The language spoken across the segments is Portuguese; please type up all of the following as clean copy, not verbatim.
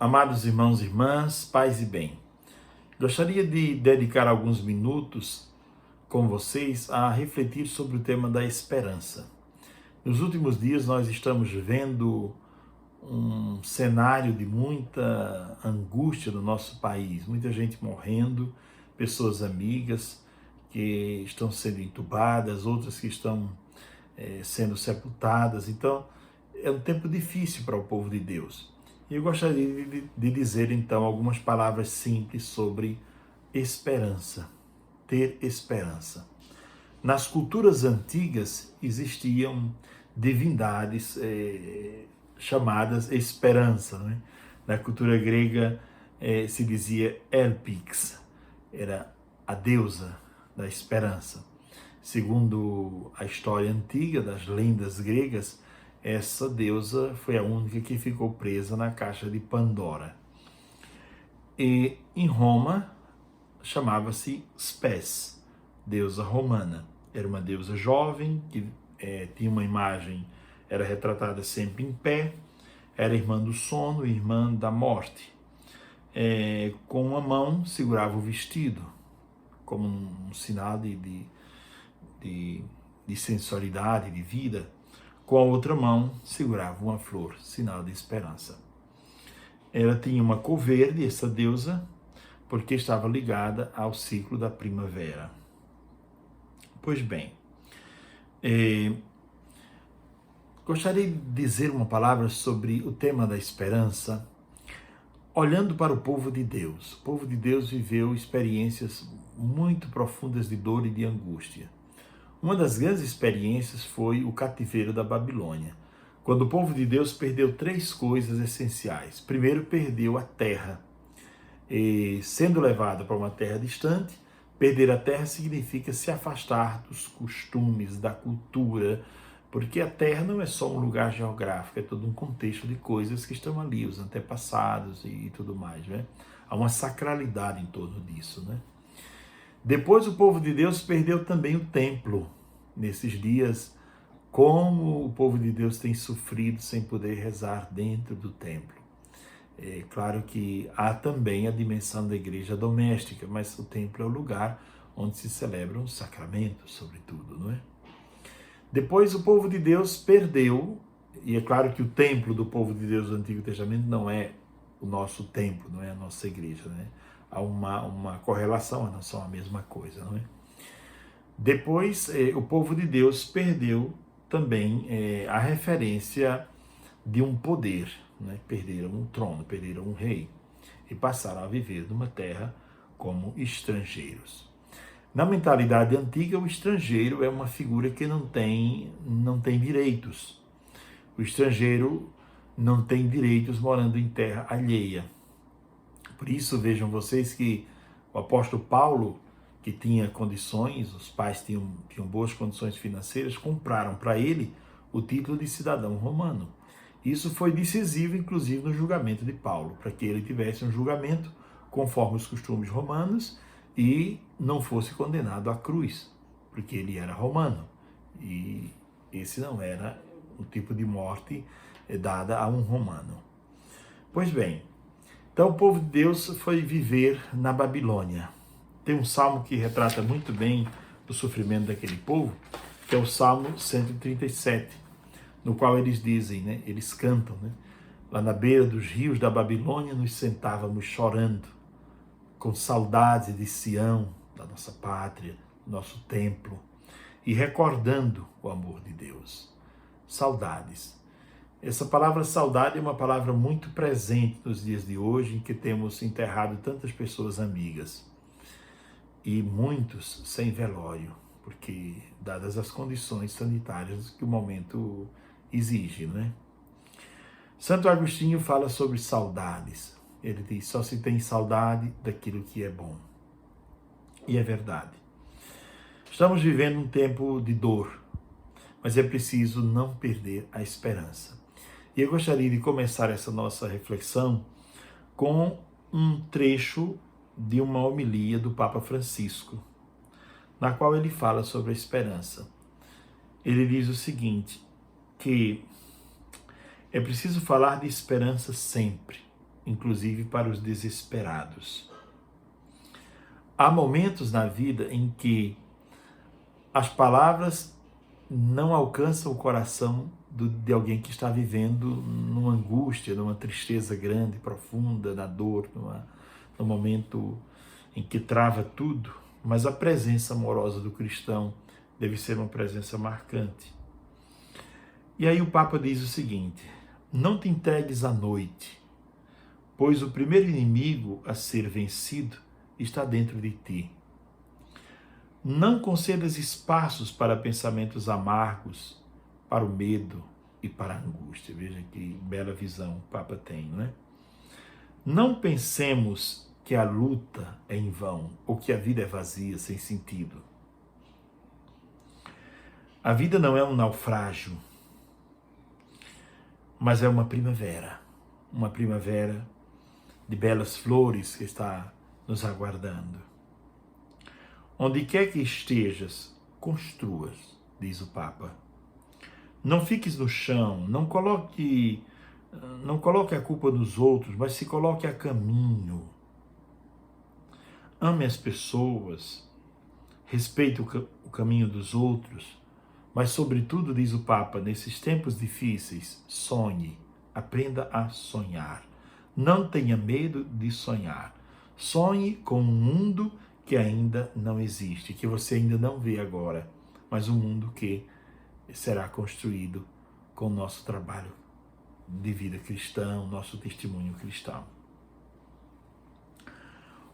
Amados irmãos e irmãs, paz e bem. Gostaria de dedicar alguns minutos com vocês a refletir sobre o tema da esperança. Nos últimos dias nós estamos vendo um cenário de muita angústia no nosso país, muita gente morrendo, pessoas amigas que estão sendo entubadas, outras que estão sendo sepultadas. Então, é um tempo difícil para o povo de Deus. E eu gostaria de dizer, então, algumas palavras simples sobre esperança, ter esperança. Nas culturas antigas existiam divindades chamadas esperança. Não é? Na cultura grega se dizia Elpix, era a deusa da esperança. Segundo a história antiga das lendas gregas, essa deusa foi a única que ficou presa na caixa de Pandora. E em Roma chamava-se Spes, deusa romana. Era uma deusa jovem que tinha uma imagem, era retratada sempre em pé, era irmã do sono e irmã da morte. Com uma mão segurava o vestido, como um sinal de sensualidade, de vida. Com a outra mão segurava uma flor, sinal de esperança. Ela tinha uma cor verde, essa deusa, porque estava ligada ao ciclo da primavera. Pois bem, gostaria de dizer uma palavra sobre o tema da esperança, olhando para o povo de Deus. O povo de Deus viveu experiências muito profundas de dor e de angústia. Uma das grandes experiências foi o cativeiro da Babilônia, quando o povo de Deus perdeu três coisas essenciais. Primeiro, perdeu a terra. Sendo levado para uma terra distante, perder a terra significa se afastar dos costumes, da cultura, porque a terra não é só um lugar geográfico, é todo um contexto de coisas que estão ali, os antepassados e tudo mais. Né? Há uma sacralidade em torno disso, né? Depois o povo de Deus perdeu também o templo. Nesses dias, como o povo de Deus tem sofrido sem poder rezar dentro do templo. É claro que há também a dimensão da igreja doméstica, mas o templo é o lugar onde se celebram os sacramentos, sobretudo, não é? Depois o povo de Deus perdeu, e é claro que o templo do povo de Deus do Antigo Testamento não é o nosso templo, não é a nossa igreja, né? Há uma correlação, não são a mesma coisa, não é? Depois, o povo de Deus perdeu também a referência de um poder, né? Perderam um trono, perderam um rei e passaram a viver numa terra como estrangeiros. Na mentalidade antiga, o estrangeiro é uma figura que não tem direitos. O estrangeiro não tem direitos morando em terra alheia. Por isso, vejam vocês que o apóstolo Paulo, que tinha condições, os pais tinham boas condições financeiras, compraram para ele o título de cidadão romano. Isso foi decisivo, inclusive, no julgamento de Paulo, para que ele tivesse um julgamento conforme os costumes romanos e não fosse condenado à cruz, porque ele era romano. E esse não era o tipo de morte dada a um romano. Pois bem, então o povo de Deus foi viver na Babilônia. Tem um salmo que retrata muito bem o sofrimento daquele povo, que é o Salmo 137, no qual eles dizem, né, eles cantam, né, lá na beira dos rios da Babilônia nos sentávamos chorando, com saudades de Sião, da nossa pátria, do nosso templo, e recordando o amor de Deus. Saudades. Essa palavra saudade é uma palavra muito presente nos dias de hoje, em que temos enterrado tantas pessoas amigas e muitos sem velório, porque dadas as condições sanitárias que o momento exige, não é? Santo Agostinho fala sobre saudades. Ele diz, só se tem saudade daquilo que é bom. E é verdade. Estamos vivendo um tempo de dor, mas é preciso não perder a esperança. E eu gostaria de começar essa nossa reflexão com um trecho de uma homilia do Papa Francisco, na qual ele fala sobre a esperança. Ele diz o seguinte, que é preciso falar de esperança sempre, inclusive para os desesperados. Há momentos na vida em que as palavras não alcançam o coração de alguém que está vivendo numa angústia, numa tristeza grande, profunda, na dor, num momento em que trava tudo, mas a presença amorosa do cristão deve ser uma presença marcante. E aí o Papa diz o seguinte: não te entregues à noite, pois o primeiro inimigo a ser vencido está dentro de ti. Não concedas espaços para pensamentos amargos, para o medo e para a angústia. Veja que bela visão o Papa tem, não é? Não pensemos que a luta é em vão ou que a vida é vazia, sem sentido. A vida não é um naufrágio, mas é uma primavera de belas flores que está nos aguardando. Onde quer que estejas, construas, diz o Papa. Não fiques no chão, não coloque a culpa nos outros, mas se coloque a caminho. Ame as pessoas, respeite o caminho dos outros, mas sobretudo, diz o Papa, nesses tempos difíceis, sonhe, aprenda a sonhar. Não tenha medo de sonhar. Sonhe com um mundo que ainda não existe, que você ainda não vê agora, mas um mundo que será construído com o nosso trabalho de vida cristão, nosso testemunho cristão.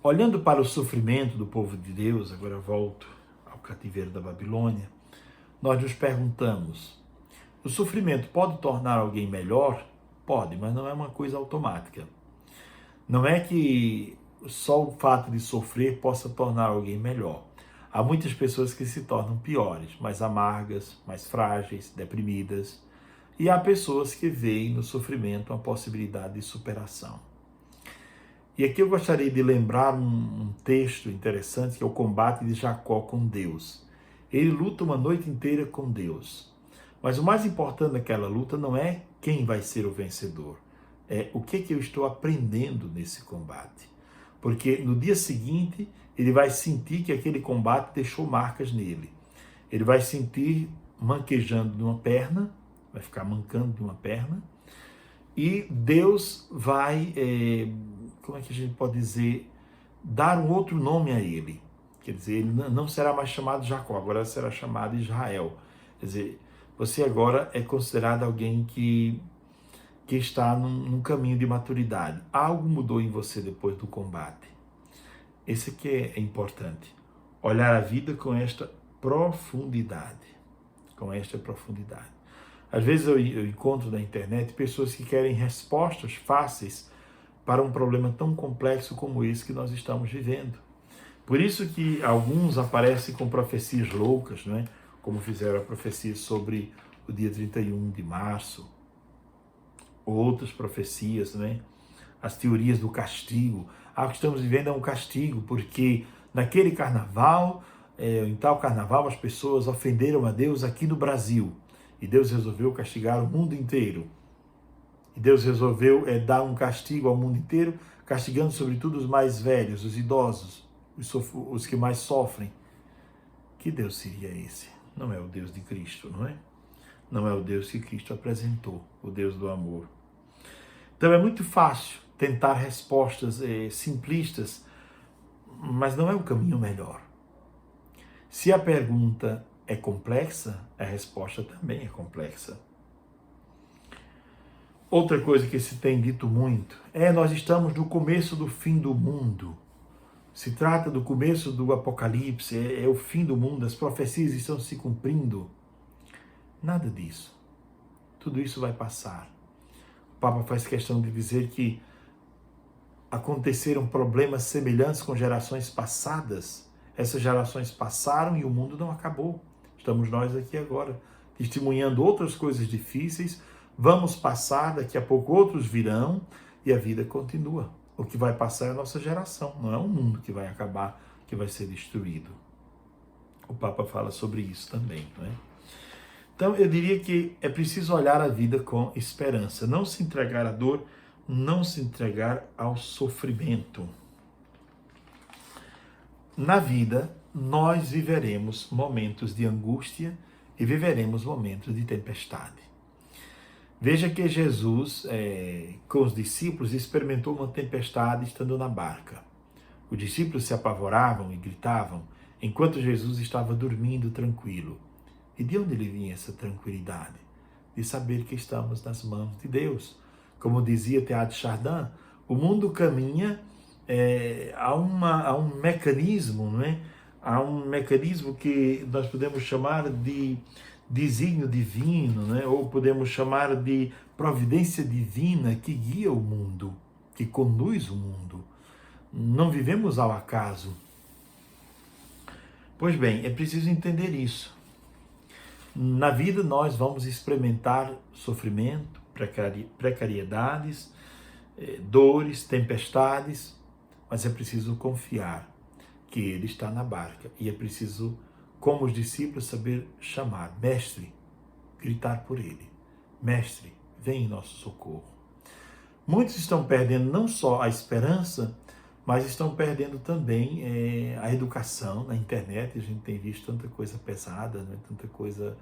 Olhando para o sofrimento do povo de Deus, agora volto ao cativeiro da Babilônia, nós nos perguntamos: o sofrimento pode tornar alguém melhor? Pode, mas não é uma coisa automática. Não é que só o fato de sofrer possa tornar alguém melhor. Há muitas pessoas que se tornam piores, mais amargas, mais frágeis, deprimidas. E há pessoas que veem no sofrimento uma possibilidade de superação. E aqui eu gostaria de lembrar um texto interessante, que é o combate de Jacó com Deus. Ele luta uma noite inteira com Deus. Mas o mais importante daquela luta não é quem vai ser o vencedor. É o que eu estou aprendendo nesse combate. Porque no dia seguinte, ele vai sentir que aquele combate deixou marcas nele. Ele vai sentir manquejando de uma perna, vai ficar mancando de uma perna, e Deus vai, como é que a gente pode dizer, dar um outro nome a ele. Quer dizer, ele não será mais chamado Jacó, agora será chamado Israel. Quer dizer, você agora é considerado alguém que está num caminho de maturidade. Algo mudou em você depois do combate. Esse aqui é importante. Olhar a vida com esta profundidade. Com esta profundidade. Às vezes eu encontro na internet pessoas que querem respostas fáceis para um problema tão complexo como esse que nós estamos vivendo. Por isso que alguns aparecem com profecias loucas, não é? Como fizeram a profecia sobre o dia 31 de março, outras profecias, né? As teorias do castigo. O que estamos vivendo é um castigo, porque naquele carnaval, em tal carnaval, as pessoas ofenderam a Deus aqui no Brasil. E Deus resolveu castigar o mundo inteiro. E Deus resolveu dar um castigo ao mundo inteiro, castigando sobretudo os mais velhos, os idosos, os que mais sofrem. Que Deus seria esse? Não é o Deus de Cristo, não é? Não é o Deus que Cristo apresentou, o Deus do amor. Então é muito fácil tentar respostas simplistas, mas não é o caminho melhor. Se a pergunta é complexa, a resposta também é complexa. Outra coisa que se tem dito muito nós estamos no começo do fim do mundo. Se trata do começo do Apocalipse, é o fim do mundo, as profecias estão se cumprindo. Nada disso. Tudo isso vai passar. O Papa faz questão de dizer que aconteceram problemas semelhantes com gerações passadas. Essas gerações passaram e o mundo não acabou. Estamos nós aqui agora, testemunhando outras coisas difíceis. Vamos passar, daqui a pouco outros virão e a vida continua. O que vai passar é a nossa geração, não é um mundo que vai acabar, que vai ser destruído. O Papa fala sobre isso também, não é? Então eu diria que é preciso olhar a vida com esperança, não se entregar à dor, não se entregar ao sofrimento. Na vida, nós viveremos momentos de angústia e viveremos momentos de tempestade. Veja que Jesus, com os discípulos, experimentou uma tempestade estando na barca. Os discípulos se apavoravam e gritavam, enquanto Jesus estava dormindo tranquilo. E de onde lhe vinha essa tranquilidade? De saber que estamos nas mãos de Deus. Como dizia Teilhard de Chardin, o mundo caminha a um mecanismo, não é? Há um mecanismo que nós podemos chamar de desígnio divino, né? Ou podemos chamar de providência divina que guia o mundo, que conduz o mundo. Não vivemos ao acaso. Pois bem, é preciso entender isso. Na vida nós vamos experimentar sofrimento, precariedades, dores, tempestades, mas é preciso confiar que Ele está na barca e é preciso, como os discípulos, saber chamar, mestre, gritar por Ele, mestre, vem em nosso socorro. Muitos estão perdendo não só a esperança, mas estão perdendo também a educação. Na internet a gente tem visto tanta coisa pesada, né? Tanta coisa,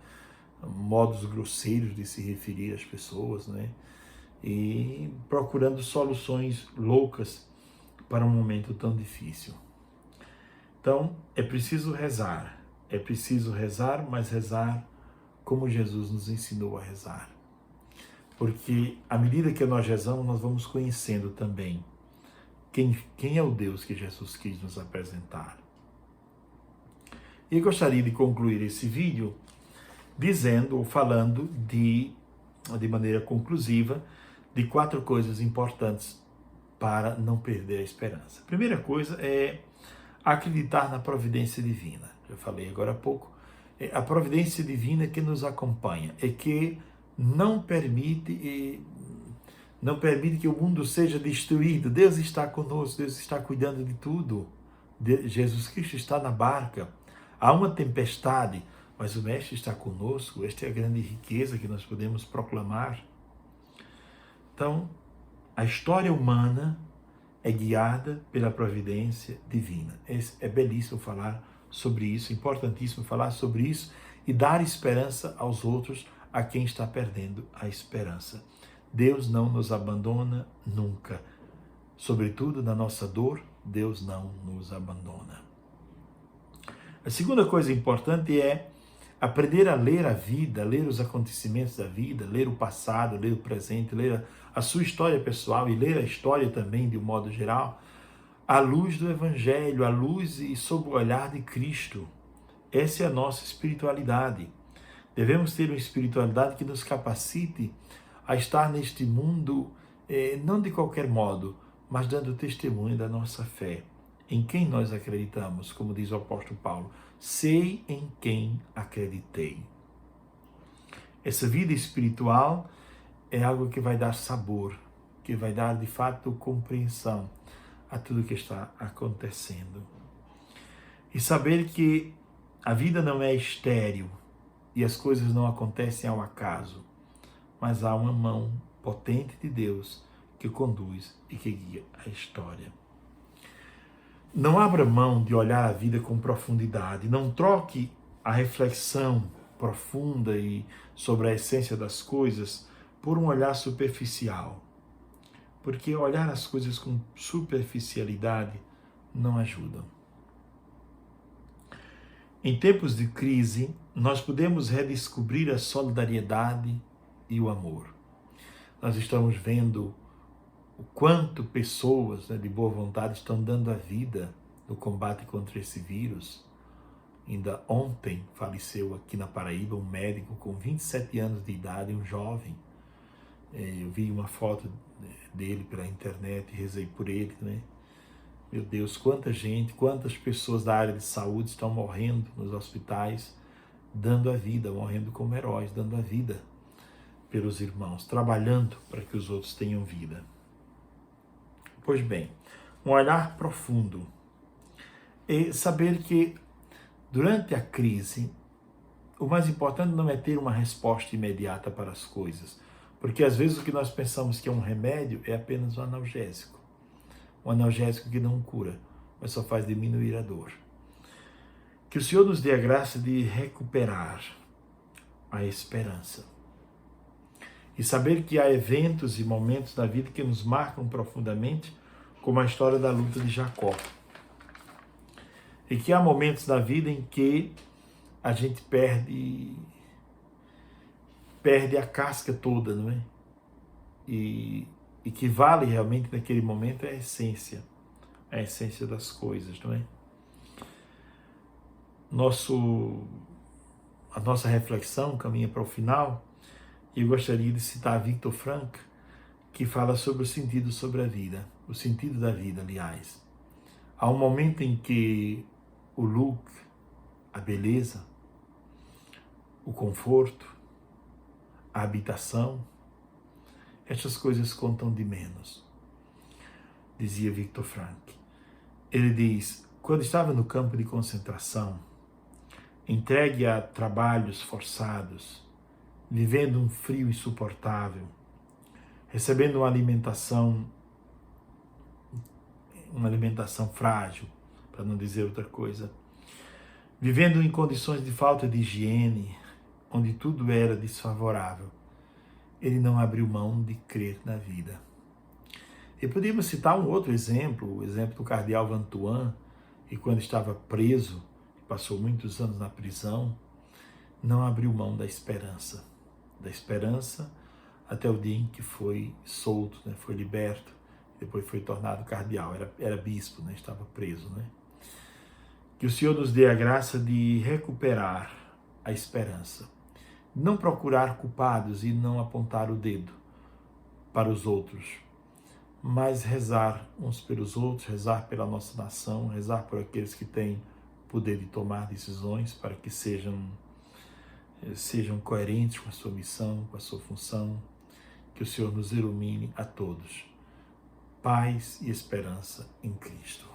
modos grosseiros de se referir às pessoas, né? E procurando soluções loucas para um momento tão difícil. Então, é preciso rezar, mas rezar como Jesus nos ensinou a rezar. Porque à medida que nós rezamos, nós vamos conhecendo também quem é o Deus que Jesus quis nos apresentar. E eu gostaria de concluir esse vídeo dizendo ou falando de maneira conclusiva de 4 coisas importantes para não perder a esperança. A primeira coisa é acreditar na providência divina. Eu falei agora há pouco. A providência divina que nos acompanha, é que não permite que o mundo seja destruído. Deus está conosco, Deus está cuidando de tudo. Jesus Cristo está na barca. Há uma tempestade, mas o Mestre está conosco. Esta é a grande riqueza que nós podemos proclamar. Então, a história humana é guiada pela providência divina. É belíssimo falar sobre isso, importantíssimo falar sobre isso e dar esperança aos outros, a quem está perdendo a esperança. Deus não nos abandona nunca. Sobretudo na nossa dor, Deus não nos abandona. A segunda coisa importante é aprender a ler a vida, ler os acontecimentos da vida, ler o passado, ler o presente, ler a sua história pessoal e ler a história também de um modo geral, à luz do Evangelho, à luz e sob o olhar de Cristo. Essa é a nossa espiritualidade. Devemos ter uma espiritualidade que nos capacite a estar neste mundo, não de qualquer modo, mas dando testemunho da nossa fé. Em quem nós acreditamos, como diz o apóstolo Paulo, sei em quem acreditei. Essa vida espiritual é algo que vai dar sabor, que vai dar de fato compreensão a tudo que está acontecendo. E saber que a vida não é estéril e as coisas não acontecem ao acaso, mas há uma mão potente de Deus que conduz e que guia a história. Não abra mão de olhar a vida com profundidade, não troque a reflexão profunda e sobre a essência das coisas por um olhar superficial. Porque olhar as coisas com superficialidade não ajuda. Em tempos de crise, nós podemos redescobrir a solidariedade e o amor. Nós estamos vendo o quanto pessoas de boa vontade estão dando a vida no combate contra esse vírus. Ainda ontem faleceu aqui na Paraíba um médico com 27 anos de idade, um jovem. Eu vi uma foto dele pela internet e rezei por ele, né? Meu Deus, quanta gente, quantas pessoas da área de saúde estão morrendo nos hospitais, dando a vida, morrendo como heróis, dando a vida pelos irmãos, trabalhando para que os outros tenham vida. Pois bem, um olhar profundo e saber que durante a crise, o mais importante não é ter uma resposta imediata para as coisas, Porque às vezes o que nós pensamos que é um remédio é apenas um analgésico que não cura, mas só faz diminuir a dor. Que o Senhor nos dê a graça de recuperar a esperança e saber que há eventos e momentos na vida que nos marcam profundamente, como a história da luta de Jacó. E que há momentos na vida em que a gente perde a casca toda, não é? E que vale realmente naquele momento é a essência das coisas, não é? A nossa reflexão caminha para o final e eu gostaria de citar Viktor Frankl, que fala sobre o sentido da vida, aliás. Há um momento em que o look, a beleza, o conforto, a habitação, estas coisas contam de menos, dizia Viktor Frankl. Ele diz, quando estava no campo de concentração, entregue a trabalhos forçados, vivendo um frio insuportável, recebendo uma alimentação frágil, para não dizer outra coisa, vivendo em condições de falta de higiene, onde tudo era desfavorável, ele não abriu mão de crer na vida. E podíamos citar um outro exemplo, o exemplo do cardeal Vantuan, que quando estava preso, passou muitos anos na prisão, não abriu mão da esperança até o dia em que foi solto, né? Foi liberto, depois foi tornado cardeal, era bispo, né? Estava preso, né? Que o Senhor nos dê a graça de recuperar a esperança, não procurar culpados e não apontar o dedo para os outros, mas rezar uns pelos outros, rezar pela nossa nação, rezar por aqueles que têm poder de tomar decisões para que sejam coerentes com a sua missão, com a sua função. Que o Senhor nos ilumine a todos. Paz e esperança em Cristo.